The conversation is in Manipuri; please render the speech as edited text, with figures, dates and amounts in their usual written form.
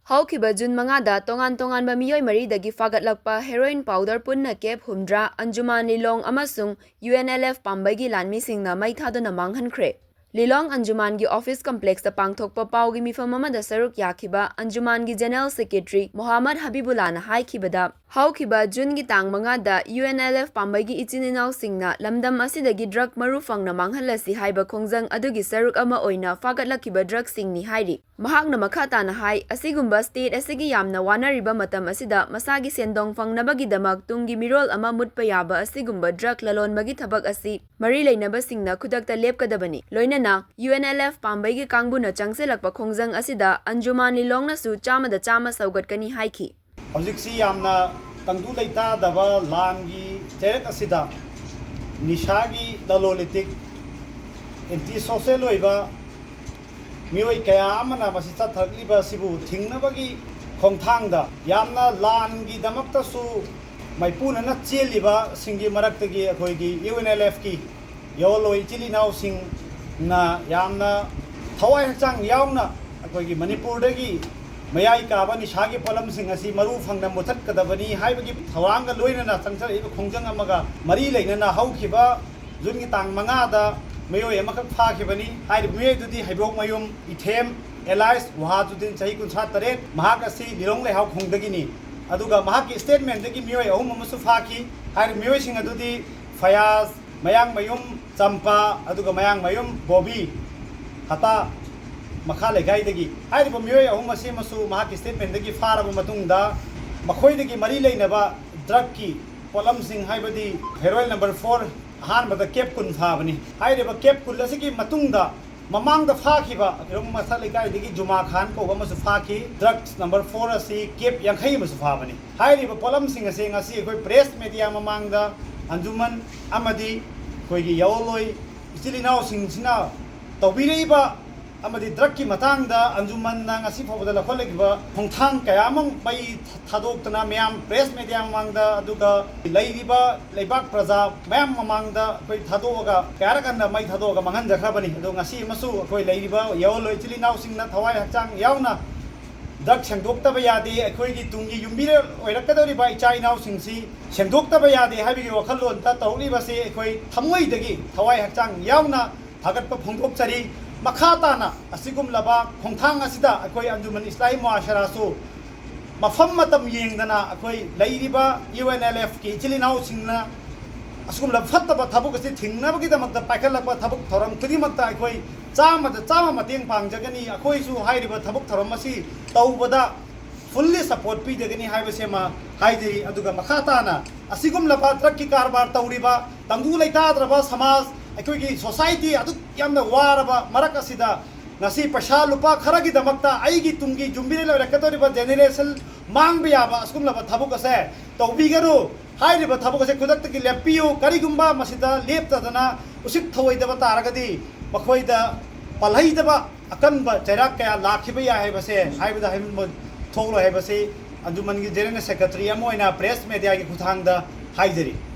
ꯍꯧꯈꯤꯕ ꯖꯨꯟ 5ꯗ ꯇꯣꯉꯥꯟ-ꯇꯣꯉꯥꯟꯕ ꯃꯤꯑꯣꯏ 4ꯗꯒꯤ ꯐꯥꯒꯠꯂꯛꯄ ꯍꯦꯔꯣꯏꯟ ꯄꯥꯎꯗꯔ ꯄꯨꯟꯅ ꯀꯦꯞ 60, ꯑꯟꯖꯨꯃꯥꯟ ꯂꯤꯂꯣꯡ ꯑꯃꯁꯨꯡ UNLF ꯄꯥꯝꯕꯩꯒꯤ ꯂꯥꯟꯃꯤꯁꯤꯡꯅ ꯃꯩ ꯊꯥꯗꯨꯅ ꯃꯥꯡꯍꯟꯈ꯭ꯔꯦ꯫ ꯂꯤꯂꯣꯡ ꯑꯟꯖꯨꯃꯥꯟꯒꯤ ꯑꯣꯐꯤꯁ ꯀꯝꯄ꯭ꯂꯦꯛꯁꯇ ꯄꯥꯡꯊꯣꯛꯄ ꯄꯥꯎꯒꯤ ꯃꯤꯐꯝ ꯑꯃꯗ ꯁꯔꯨꯛ ꯌꯥꯈꯤꯕ ꯑꯟꯖꯨꯃꯥꯟꯒꯤ ꯖꯦꯅꯔꯦꯜ ꯁꯦꯀ꯭ꯔꯦꯇꯔꯤ ꯃꯣꯍꯝꯃꯗ ꯍꯕꯤꯕꯨꯜꯂꯥꯅ ꯍꯥꯏꯈꯤꯕꯗ ꯍꯧꯈꯤꯕ ꯖꯨꯟꯒꯤ ꯇꯥꯡ 5ꯗ UNLF ꯄꯥꯝꯕꯩꯒꯤ ꯏꯆꯤꯟ-ꯏꯅꯥꯎꯁꯤꯡꯅ ꯂꯝꯗꯝ ꯑꯁꯤꯗꯒꯤ ꯗ꯭ꯔꯒ ꯃꯔꯨ ꯐꯪꯅ ꯃꯥꯡꯍꯜꯂꯁꯤ ꯍꯥꯏꯕ ꯈꯣꯡꯖꯪ ꯑꯗꯨꯒꯤ ꯁꯔꯨꯛ ꯑꯃ ꯑꯣꯏꯅ ꯐꯥꯒꯠꯂꯛꯈꯤꯕ ꯗ꯭ꯔꯒꯁꯤꯡꯅꯤ ꯍꯥꯏꯔꯤ꯫ ꯃꯍꯥꯛꯅ ꯃꯈꯥ ꯇꯥꯅ ꯍꯥꯏ ꯑꯁꯤꯒꯨꯝꯕ ꯁ꯭ꯇꯦꯠ ꯑꯁꯤꯒꯤ ꯌꯥꯝꯅ ꯋꯥꯅꯔꯤꯕ ꯃꯇꯝ ꯑꯁꯤꯗ ꯃꯁꯥꯒꯤ ꯁꯦꯟꯗꯣꯡ ꯐꯪꯅꯕꯒꯤꯗꯃꯛ ꯇꯨꯡꯒꯤ ꯃꯤꯔꯣꯜ ꯑꯃ ꯃꯨꯠꯄ ꯌꯥꯕ ꯑꯁꯤꯒꯨꯝꯕ ꯗ꯭ꯔꯒ ꯂꯂꯣꯟꯕꯒꯤ ꯊꯕꯛ ꯑꯁꯤ ꯃꯔꯤ ꯂꯩꯅꯕꯁꯤꯡꯅ ꯈꯨꯗꯛꯇ ꯂꯦꯞꯀꯗꯕꯅꯤ꯫ ꯂꯣꯏꯅꯅ UNLF ꯄꯥꯝꯕꯩꯒꯤ ꯀꯥꯡꯕꯨꯅ ꯆꯪꯁꯤꯜꯂꯛꯄ ꯈꯣꯡꯖꯪ ꯑꯁꯤꯗ ꯑꯟꯖꯨꯃꯥꯟ ꯂꯤꯂꯣꯡꯅꯁꯨ 100% ꯁꯧꯒꯠꯀꯅꯤ ꯍꯥꯏꯈꯤ꯫ ꯍꯧꯖꯤꯛꯁꯤ ꯌꯥꯝꯅ ꯇꯪꯗꯨ ꯂꯩꯇꯥꯗꯕ ꯂꯥꯟꯒꯤ ꯆꯩꯔꯛ ꯑꯁꯤꯗ ꯅꯤꯁꯥꯒꯤ ꯂꯂꯣꯟ-ꯏꯇꯤꯛ ꯑꯦꯟꯇꯤ ꯁꯣꯁꯤꯌꯦꯜ ꯑꯣꯏꯕ ꯃꯤꯑꯣꯏ ꯀꯌꯥ ꯑꯃꯅ ꯃꯁꯤ ꯆꯠꯊꯔꯛꯂꯤꯕ ꯑꯁꯤꯕꯨ ꯊꯤꯡꯅꯕꯒꯤ ꯈꯣꯡꯊꯥꯡꯗ ꯌꯥꯝꯅ ꯂꯥꯟꯒꯤꯗꯃꯛꯇꯁꯨ ꯃꯥꯏꯄꯨꯅꯅ ꯆꯦꯜꯂꯤꯕꯁꯤꯡꯒꯤ ꯃꯔꯛꯇꯒꯤ ꯑꯩꯈꯣꯏꯒꯤ UNLFꯀꯤ ꯌꯥꯑꯣꯟꯂꯣꯏ ꯏꯆꯤꯜ ꯏꯅꯥꯎꯁꯤꯡꯅ ꯌꯥꯝꯅ ꯊꯋꯥꯏ ꯍꯛꯆꯥꯡ ꯌꯥꯎꯅ ꯑꯩꯈꯣꯏꯒꯤ ꯃꯅꯤꯄꯨꯔꯗꯒꯤ ꯃꯌꯥꯏ ꯀꯥꯕ ꯅꯤꯁꯥꯒꯤ ꯄꯣꯠꯂꯝꯁꯤꯡ ꯑꯁꯤ ꯃꯔꯨ ꯐꯪꯅ ꯃꯨꯠꯊꯠꯀꯗꯕꯅꯤ ꯍꯥꯏꯕꯒꯤ ꯊꯧꯔꯥꯡꯒ ꯂꯣꯏꯅꯅ ꯆꯪꯁꯤꯜꯂꯛꯏꯕ ꯈꯣꯡꯖꯪ ꯑꯃꯒ ꯃꯔꯤ ꯂꯩꯅꯅ ꯍꯧꯈꯤꯕ ꯖꯨꯟꯒꯤ ꯇꯥꯡ 5ꯗ ꯃꯤꯑꯣꯏ ꯑꯃꯈꯛ ꯐꯥꯈꯤꯕꯅꯤ꯫ ꯍꯥꯏꯔꯤꯕ ꯃꯤꯑꯣꯏꯗꯨꯗꯤ ꯍꯩꯕ꯭ꯔꯣꯛꯃꯌꯨꯝ ꯏꯊꯦꯝ ꯑꯦꯂꯥꯏꯁ ꯋꯥꯍꯥꯖꯨꯗꯤꯟ ꯆꯍꯤ 63 ꯃꯍꯥꯛ ꯑꯁꯤ ꯂꯤꯂꯣꯡ ꯂꯩꯍꯥꯎꯈꯣꯡꯗꯒꯤꯅꯤ꯫ ꯑꯗꯨꯒ ꯃꯍꯥꯛꯀꯤ ꯁ꯭ꯇꯦꯠꯃꯦꯟꯇꯒꯤ ꯃꯤꯑꯣꯏ 3 ꯑꯃꯁꯨ ꯐꯥꯈꯤ꯫ ꯍꯥꯏꯔꯤꯕ ꯃꯤꯑꯣꯏꯁꯤꯡ ꯑꯗꯨꯗꯤ ꯐꯌꯥꯖ, ꯃꯌꯥꯡꯃꯌꯨꯝ ꯆꯝꯄꯥ, ꯑꯗꯨꯒ ꯃꯌꯥꯡꯃꯌꯨꯝ ꯕꯣꯕꯤ ꯍꯇꯥ ꯃꯈꯥ ꯂꯩꯀꯥꯏꯗꯒꯤ꯫ ꯍꯥꯏꯔꯤꯕ ꯃꯤꯑꯣꯏ 3 ꯑꯁꯤ ꯑꯃꯁꯨ ꯃꯍꯥꯛꯀꯤ ꯁ꯭ꯇꯦꯠꯃꯦꯟꯇꯒꯤ ꯐꯥꯔꯕ ꯃꯇꯨꯡꯗ ꯃꯈꯣꯏꯗꯒꯤ ꯃꯔꯤ ꯂꯩꯅꯕ ꯗ꯭ꯔꯒꯀꯤ ꯄꯣꯠꯂꯝꯁꯤꯡ ꯍꯥꯏꯕꯗꯤ ꯍꯦꯔꯣꯏꯟ ꯅꯝꯕꯔ 4 ꯑꯍꯥꯟꯕꯗ ꯀꯦꯞ 10 ꯐꯥꯕꯅꯤ꯫ ꯍꯥꯏꯔꯤꯕ ꯀꯦꯞ 10 ꯑꯁꯤꯒꯤ ꯃꯇꯨꯡꯗ ꯃꯃꯥꯡꯗ ꯐꯥꯈꯤꯕ ꯀꯩꯔꯣꯝ ꯃꯊꯛ ꯂꯩꯀꯥꯏꯗꯒꯤ ꯖꯨꯃꯥ ꯈꯥꯟ ꯀꯧꯕ ꯑꯃꯁꯨ ꯐꯥꯈꯤ꯫ ꯗ꯭ꯔꯒꯁ ꯅꯝꯕꯔ 4 ꯑꯁꯤ ꯀꯦꯞ 50 ꯑꯃꯁꯨ ꯐꯥꯕꯅꯤ꯫ ꯍꯥꯏꯔꯤꯕ ꯄꯣꯠꯂꯝꯁꯤꯡ ꯑꯁꯤ ꯉꯁꯤ ꯑꯩꯈꯣꯏ ꯄ꯭ꯔꯦꯁ ꯃꯦꯗꯤꯌꯥ ꯃꯃꯥꯡꯗ ꯑꯟꯖꯨꯃꯟ ꯑꯃꯗꯤ ꯑꯩꯈꯣꯏꯒꯤ ꯌꯥꯑꯣꯟꯂꯣꯏ ꯏꯆꯤꯜ ꯏꯅꯥꯎꯁꯤꯡꯁꯤꯅ ꯇꯧꯕꯤꯔꯛꯏꯕ ꯑꯃꯗꯤ ꯗ꯭ꯔꯒꯀꯤ ꯃꯇꯥꯡꯗ ꯑꯟꯖꯨꯃꯟꯅ ꯉꯁꯤ ꯐꯥꯎꯕꯗ ꯂꯧꯈꯠꯂꯛꯏꯕ ꯈꯣꯡꯊꯥꯡ ꯀꯌꯥ ꯑꯃ ꯃꯩ ꯊꯥꯗꯣꯛꯇꯅ ꯃꯌꯥꯝ ꯄ꯭ꯔꯦꯁ ꯃꯦꯗꯤꯌꯥ ꯃꯃꯥꯡꯗ ꯑꯗꯨꯒ ꯂꯩꯔꯤꯕ ꯂꯩꯕꯥꯛ ꯄ꯭ꯔꯖꯥ ꯃꯌꯥꯝ ꯃꯃꯥꯡꯗ ꯑꯩꯈꯣꯏ ꯊꯥꯗꯣꯛꯑꯒ ꯀꯌꯥꯔꯛ ꯃꯩ ꯊꯥꯗꯣꯛꯑꯒ ꯃꯥꯡꯍꯟꯖꯈ꯭ꯔꯕꯅꯤ꯫ ꯑꯗꯣ ꯉꯁꯤ ꯑꯃꯁꯨ ꯑꯩꯈꯣꯏ ꯂꯩꯔꯤꯕ ꯌꯥꯑꯣꯟꯂꯣꯏ ꯏꯆꯤꯜ ꯏꯅꯥꯎꯁꯤꯡꯅ ꯊꯋꯥꯏ ꯍꯛꯆꯥꯡ ꯌꯥꯎꯅ ꯗ꯭ꯔꯒ ꯁꯦꯡꯗꯣꯛꯇꯕ ꯌꯥꯗꯦ, ꯑꯩꯈꯣꯏꯒꯤ ꯇꯨꯡꯒꯤ ꯌꯨꯝꯕꯤꯔꯦꯜ ꯑꯣꯏꯔꯛꯀꯗꯧꯔꯤꯕ ꯏꯆꯥ ꯏꯅꯥꯎꯁꯤꯡꯁꯤ ꯁꯦꯡꯗꯣꯛꯇꯕ ꯌꯥꯗꯦ ꯍꯥꯏꯕꯒꯤ ꯋꯥꯈꯜꯂꯣꯟꯗ ꯇꯧꯔꯛꯂꯤꯕꯁꯤ ꯑꯩꯈꯣꯏ ꯊꯃꯣꯏꯗꯒꯤ ꯊꯋꯥꯏ ꯍꯛꯆꯥꯡ ꯌꯥꯎꯅ ꯊꯥꯒꯠꯄ ꯐꯣꯡꯗꯣꯛꯆꯔꯤ꯫ ꯃꯈꯥ ꯇꯥꯅ ꯑꯁꯤꯒꯨꯝꯂꯕ ꯈꯣꯡꯊꯥꯡ ꯑꯁꯤꯗ ꯑꯩꯈꯣꯏ ꯑꯟꯖꯨꯃꯟ ꯏꯁꯂꯥꯃꯤ ꯃꯨꯑꯥꯁꯔꯥꯁꯨ ꯃꯐꯝ ꯃꯇꯝ ꯌꯦꯡꯗꯅ ꯑꯩꯈꯣꯏ ꯂꯩꯔꯤꯕ UNLFꯀꯤ ꯏꯆꯤꯜ ꯏꯅꯥꯎꯁꯤꯡꯅ ꯑꯁꯤꯒꯨꯝꯂꯕ ꯐꯠꯇꯕ ꯊꯕꯛ ꯑꯁꯤ ꯊꯤꯡꯅꯕꯒꯤꯗꯃꯛꯇ ꯄꯥꯏꯈꯠꯂꯛꯄ ꯊꯕꯛ ꯊꯧꯔꯝ ꯈꯨꯗꯤꯡꯃꯛꯇ ꯑꯩꯈꯣꯏ 100% ꯃꯇꯦꯡ ꯄꯥꯡꯖꯒꯅꯤ꯫ ꯑꯩꯈꯣꯏꯁꯨ ꯍꯥꯏꯔꯤꯕ ꯊꯕꯛ ꯊꯧꯔꯝ ꯑꯁꯤ ꯇꯧꯕꯗ ꯐꯨꯜꯂꯤ ꯁꯄꯣꯔꯠ ꯄꯤꯖꯒꯅꯤ ꯍꯥꯏꯕꯁꯤꯃ ꯍꯥꯏꯖꯔꯤ꯫ ꯑꯗꯨꯒ ꯃꯈꯥ ꯇꯥꯅ ꯑꯁꯤꯒꯨꯝꯂꯕ ꯗ꯭ꯔꯒꯀꯤ ꯀꯔꯕꯥꯔ ꯇꯧꯔꯤꯕ ꯇꯪꯗꯨ ꯂꯩꯇꯥꯗ꯭ꯔꯕ ꯁꯃꯥꯖ ꯑꯩꯈꯣꯏꯒꯤ ꯁꯣꯁꯥꯏꯇꯤ ꯑꯗꯨꯛ ꯌꯥꯝꯅ ꯋꯥꯔꯕ ꯃꯔꯛ ꯑꯁꯤꯗ ꯉꯁꯤ ꯄꯩꯁꯥ ꯂꯨꯄꯥ ꯈꯔꯒꯤꯗꯃꯛꯇ ꯑꯩꯒꯤ ꯇꯨꯡꯒꯤ ꯌꯨꯝꯕꯤꯔꯦꯜ ꯑꯣꯏꯔꯛꯀꯗꯧꯔꯤꯕ ꯖꯦꯅꯦꯔꯦꯁꯟ ꯃꯥꯡꯕ ꯌꯥꯕ ꯑꯁꯤꯒꯨꯝꯂꯕ ꯊꯕꯛ ꯑꯁꯦ ꯇꯧꯕꯤꯒꯅꯨ꯫ ꯍꯥꯏꯔꯤꯕ ꯊꯕꯛ ꯑꯁꯦ ꯈꯨꯗꯛꯇꯒꯤ ꯂꯦꯞꯄꯤꯌꯨ꯫ ꯀꯔꯤꯒꯨꯝꯕ ꯃꯁꯤꯗ ꯂꯦꯞꯇꯗꯅ ꯎꯁꯤꯠ ꯊꯑꯣꯏꯗꯕ ꯇꯥꯔꯒꯗꯤ ꯃꯈꯣꯏꯗ ꯄꯜꯍꯩꯗꯕ ꯑꯀꯟꯕ ꯆꯩꯔꯥꯛ ꯀꯌꯥ ꯂꯥꯛꯈꯤꯕ ꯌꯥꯏ ꯍꯥꯏꯕꯁꯦ ꯍꯥꯏꯕꯗ ꯍꯥꯏꯃꯟꯕ ꯊꯣꯛꯂꯣꯏ ꯍꯥꯏꯕꯁꯤ ꯑꯟꯖꯨꯃꯟꯒꯤ ꯖꯦꯅꯔꯦꯜ ꯁꯦꯀ꯭ꯔꯦꯇꯔꯤ ꯑꯃ ꯑꯣꯏꯅ ꯄ꯭ꯔꯦꯁ ꯃꯦꯗꯤꯌꯥꯒꯤ ꯈꯨꯠꯊꯥꯡꯗ ꯍꯥꯏꯖꯔꯤ꯫